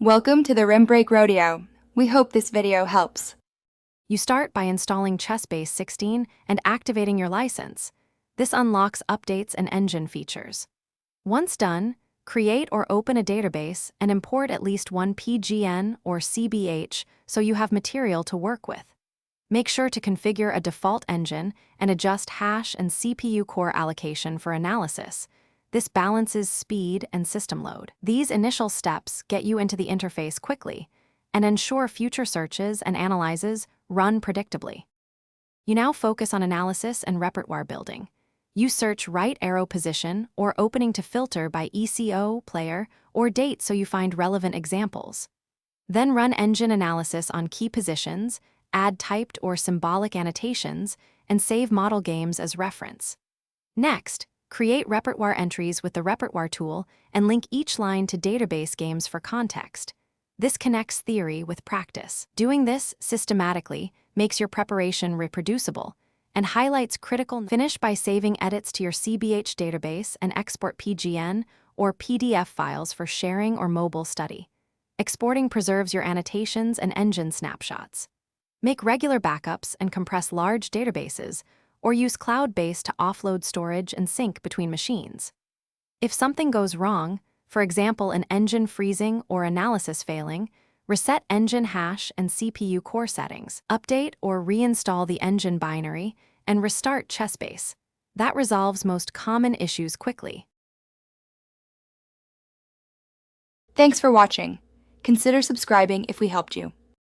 Welcome to the Rim Break Rodeo. We hope this video helps. You start by installing Chessbase 16 and activating your license. This unlocks updates and engine features. Once done, create or open a database and import at least one PGN or CBH so you have material to work with. Make sure to configure a default engine and adjust hash and CPU core allocation for analysis. This balances speed and system load. These initial steps get you into the interface quickly and ensure future searches and analyses run predictably. You now focus on analysis and repertoire building. You search right arrow position or opening to filter by ECO, player, or date so you find relevant examples. Then run engine analysis on key positions, add typed or symbolic annotations, and save model games as reference. Next, create repertoire entries with the repertoire tool and link each line to database games for context. This connects theory with practice. Doing this systematically makes your preparation reproducible and highlights critical. Finish by saving edits to your CBH database and export PGN or PDF files for sharing or mobile study. Exporting preserves your annotations and engine snapshots. Make regular backups and compress large databases, or use cloud-based to offload storage and sync between machines. If something goes wrong, for example an engine freezing or analysis failing, reset engine hash and CPU core settings, update or reinstall the engine binary, and restart Chessbase. That resolves most common issues quickly. Thanks for watching. Consider subscribing if we helped you.